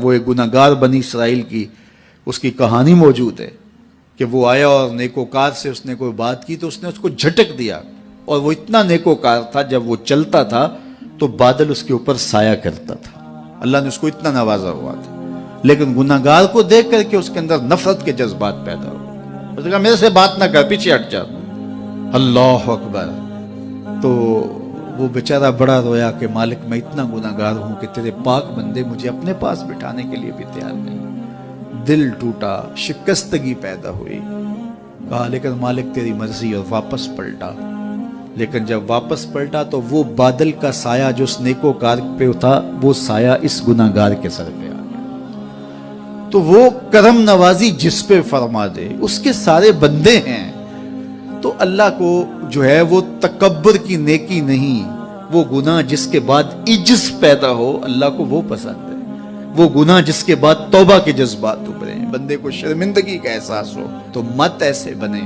وہ ایک گناہگار بنی اسرائیل کی اس کی کہانی موجود ہے کہ وہ آیا اور نیکوکار سے اس نے کوئی بات کی تو اس نے اس کو جھٹک دیا، اور وہ اتنا نیکوکار تھا جب وہ چلتا تھا تو بادل اس کے اوپر سایہ کرتا تھا، اللہ نے اس کو اتنا نوازا ہوا تھا، لیکن گناہگار کو دیکھ کر کے اس کے اندر نفرت کے جذبات پیدا ہوئے، اس نے کہا میرے سے بات نہ کر، پیچھے ہٹ جا، اللہ اکبر۔ تو وہ بیچارہ بڑا رویا کہ مالک میں اتنا گناہگار ہوں کہ تیرے پاک بندے مجھے اپنے پاس بٹھانے کے لیے بھی تیار نہیں۔ دل ٹوٹا، شکستگی پیدا ہوئی، کہا لیکن مالک تیری مرضی، اور واپس پلٹا۔ لیکن جب واپس پلٹا تو وہ بادل کا سایہ جو اس نیکوکار پہ تھا وہ سایہ اس گناہگار کے سر پہ آ گیا۔ تو وہ کرم نوازی جس پہ فرما دے، اس کے سارے بندے ہیں، تو اللہ کو جو ہے وہ تکبر کی نیکی نہیں، وہ گناہ جس کے بعد عجز پیدا ہو اللہ کو وہ پسند ہے، وہ گناہ جس کے بعد توبہ کے جذبات ابھریں، بندے کو شرمندگی کا احساس ہو۔ تو مت ایسے بنے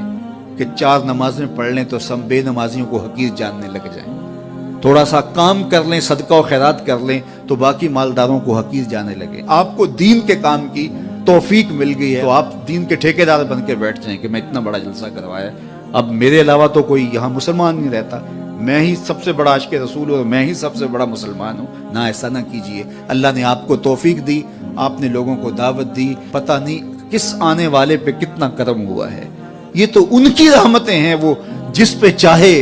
کہ 4 نمازیں پڑھ لیں تو سب بے نمازیوں کو حقیر جاننے لگ جائیں، تھوڑا سا کام کر لیں، صدقہ و خیرات کر لیں تو باقی مالداروں کو حقیر جانے لگے۔ آپ کو دین کے کام کی توفیق مل گئی ہے تو آپ دین کے ٹھیکیدار بن کے بیٹھ جائیں کہ میں اتنا بڑا جلسہ کروایا، اب میرے علاوہ تو کوئی یہاں مسلمان نہیں رہتا، میں ہی سب سے بڑا عاشق رسول ہوں، میں ہی سب سے بڑا مسلمان ہوں۔ نہ، ایسا نہ کیجئے، اللہ نے آپ کو توفیق دی، آپ نے لوگوں کو دعوت دی، پتہ نہیں کس آنے والے پہ کتنا کرم ہوا ہے، یہ تو ان کی رحمتیں ہیں، وہ جس پہ چاہے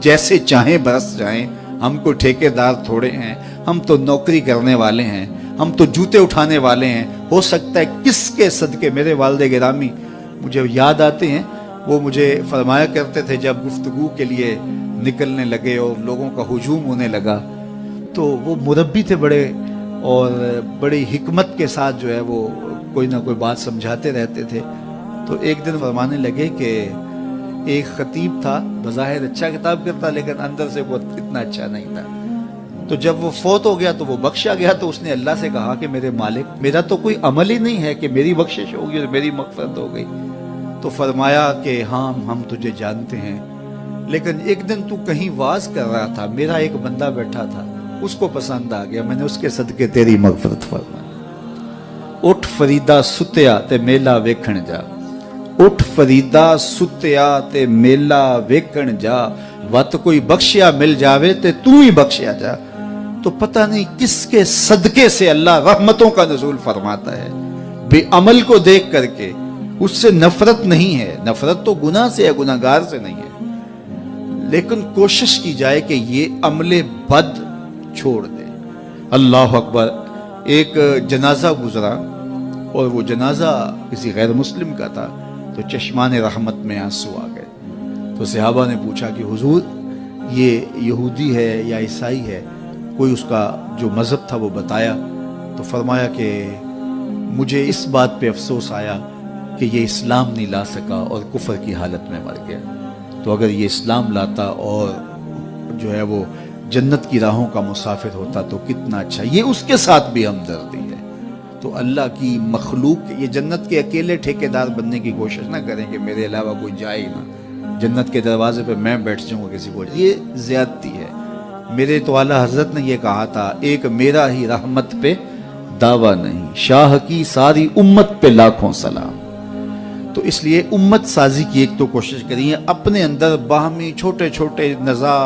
جیسے چاہیں برس جائیں۔ ہم کو ٹھیکیدار تھوڑے ہیں، ہم تو نوکری کرنے والے ہیں، ہم تو جوتے اٹھانے والے ہیں۔ ہو سکتا ہے کس کے صدقے، میرے والد گرامی مجھے یاد آتے ہیں، وہ مجھے فرمایا کرتے تھے جب گفتگو کے لیے نکلنے لگے اور لوگوں کا ہجوم ہونے لگا تو وہ مربی تھے بڑے، اور بڑی حکمت کے ساتھ جو ہے وہ کوئی نہ کوئی بات سمجھاتے رہتے تھے۔ تو ایک دن فرمانے لگے کہ ایک خطیب تھا، بظاہر اچھا خطاب کرتا لیکن اندر سے وہ اتنا اچھا نہیں تھا، تو جب وہ فوت ہو گیا تو وہ بخشا گیا، تو اس نے اللہ سے کہا کہ میرے مالک میرا تو کوئی عمل ہی نہیں ہے کہ میری بخشش ہوگی اور میری مغفرت ہو گئی۔ تو فرمایا کہ ہاں ہم تجھے جانتے ہیں، لیکن ایک دن تو کہیں واز کر رہا تھا، میرا ایک بندہ بیٹھا تھا، اس کو پسند آ گیا، میں نے اس کے صدقے تیری مغفرت فرمائی۔ اٹھ فریدا ستیا تے میلا ویکھن جا، اٹھ فریدا ستیا تے میلا ویکھن جا، وت کوئی بخشیا مل جاوے تے تو ہی بخشیا جا۔ تو پتہ نہیں کس کے صدقے سے اللہ رحمتوں کا نزول فرماتا ہے، بے عمل کو دیکھ کر کے اس سے نفرت نہیں ہے، نفرت تو گناہ سے ہے، گناہگار سے نہیں ہے، لیکن کوشش کی جائے کہ یہ عمل بد چھوڑ دے۔ اللہ اکبر۔ ایک جنازہ گزرا اور وہ جنازہ کسی غیر مسلم کا تھا، تو چشمان رحمت میں آنسو آ گئے۔ تو صحابہ نے پوچھا کہ حضور یہ یہودی ہے یا عیسائی ہے، کوئی اس کا جو مذہب تھا وہ بتایا، تو فرمایا کہ مجھے اس بات پہ افسوس آیا کہ یہ اسلام نہیں لا سکا اور کفر کی حالت میں مر گیا، تو اگر یہ اسلام لاتا اور جو ہے وہ جنت کی راہوں کا مسافر ہوتا تو کتنا اچھا۔ یہ اس کے ساتھ بھی ہمدردی ہے۔ تو اللہ کی مخلوق، یہ جنت کے اکیلے ٹھیکیدار بننے کی کوشش نہ کریں کہ میرے علاوہ کوئی جائے نہ، جنت کے دروازے پہ میں بیٹھ جاؤں گا کسی کو، یہ زیادتی ہے۔ میرے تو اعلیٰ حضرت نے یہ کہا تھا، ایک میرا ہی رحمت پہ دعویٰ نہیں، شاہ کی ساری امت پہ لاکھوں سلام۔ تو اس لیے امت سازی کی ایک تو کوشش کریے، اپنے اندر باہمی چھوٹے چھوٹے نزاع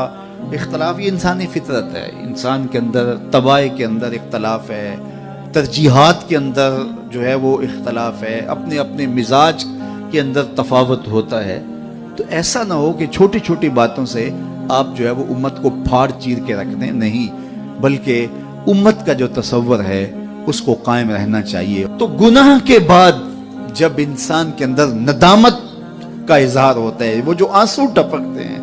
اختلاف، یہ انسانی فطرت ہے، انسان کے اندر طباع کے اندر اختلاف ہے، ترجیحات کے اندر جو ہے وہ اختلاف ہے، اپنے اپنے مزاج کے اندر تفاوت ہوتا ہے۔ تو ایسا نہ ہو کہ چھوٹی چھوٹی باتوں سے آپ جو ہے وہ امت کو پھاڑ چیر کے رکھ دیں، نہیں، بلکہ امت کا جو تصور ہے اس کو قائم رہنا چاہیے۔ تو گناہ کے بعد جب انسان کے اندر ندامت کا اظہار ہوتا ہے، وہ جو آنسو ٹپکتے ہیں،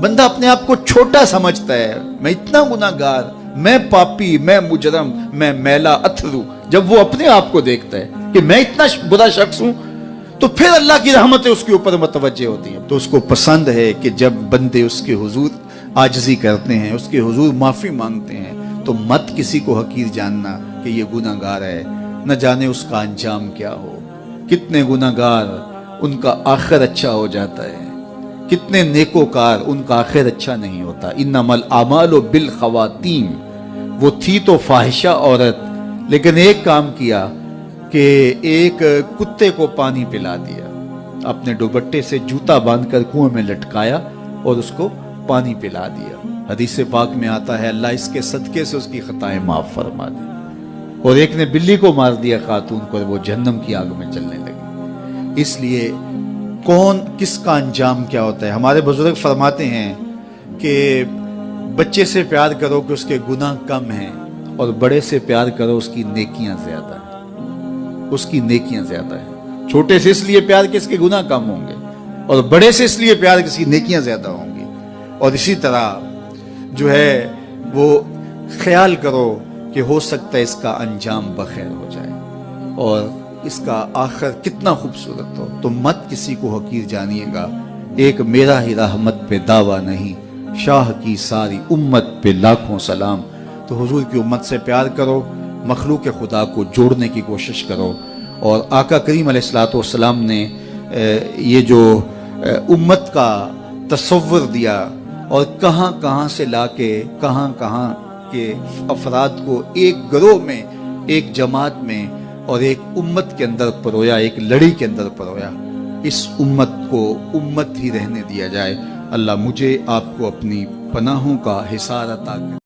بندہ اپنے آپ کو چھوٹا سمجھتا ہے، میں اتنا گناہگار، میں پاپی، میں مجرم، میں میلا اتھرو، جب وہ اپنے آپ کو دیکھتا ہے کہ میں اتنا برا شخص ہوں، تو پھر اللہ کی رحمتیں اس کے اوپر متوجہ ہوتی ہیں۔ تو اس کو پسند ہے کہ جب بندے اس کے حضور عاجزی کرتے ہیں، اس کے حضور معافی مانگتے ہیں، تو مت کسی کو حقیر جاننا کہ یہ گناہگار ہے، نہ جانے اس کا انجام کیا ہو۔ کتنے گناہگار ان کا آخر اچھا ہو جاتا ہے، کتنے نیکوکار ان کا آخر اچھا نہیں ہوتا۔ انما الاعمال بالخواتیم، وہ تھی تو فاحشہ عورت لیکن ایک کام کیا کہ ایک کتے کو پانی پلا دیا، اپنے دوپٹے سے جوتا باندھ کر کنویں میں لٹکایا اور اس کو پانی پلا دیا۔ حدیث پاک میں آتا ہے اللہ اس کے صدقے سے اس کی خطائیں معاف فرما دے۔ اور ایک نے بلی کو مار دیا خاتون کو، وہ جہنم کی آگ میں جلنے لگی۔ اس لیے کون کس کا انجام کیا ہوتا ہے؟ ہمارے بزرگ فرماتے ہیں کہ بچے سے پیار کرو کہ اس کے گناہ کم ہیں، اور بڑے سے پیار کرو اس کی نیکیاں زیادہ ہیں، اس کی نیکیاں زیادہ ہیں۔ چھوٹے سے اس لیے پیار کہ اس کے گناہ کم ہوں گے، اور بڑے سے اس لیے پیار کہ اس کی نیکیاں زیادہ ہوں گی۔ اور اسی طرح جو ہے وہ خیال کرو کہ ہو سکتا ہے اس کا انجام بخیر ہو جائے اور اس کا آخر کتنا خوبصورت ہو، تو مت کسی کو حقیر جانیے گا۔ ایک میرا ہی رحمت پہ دعویٰ نہیں، شاہ کی ساری امت پہ لاکھوں سلام۔ تو حضور کی امت سے پیار کرو، مخلوق خدا کو جوڑنے کی کوشش کرو۔ اور آقا کریم علیہ السلام نے یہ جو امت کا تصور دیا اور کہاں کہاں سے لا کے کہاں کہاں کے افراد کو ایک گروہ میں، ایک جماعت میں اور ایک امت کے اندر پرویا، ایک لڑی کے اندر پرویا، اس امت کو امت ہی رہنے دیا جائے۔ اللہ مجھے آپ کو اپنی پناہوں کا حصار عطا کرے۔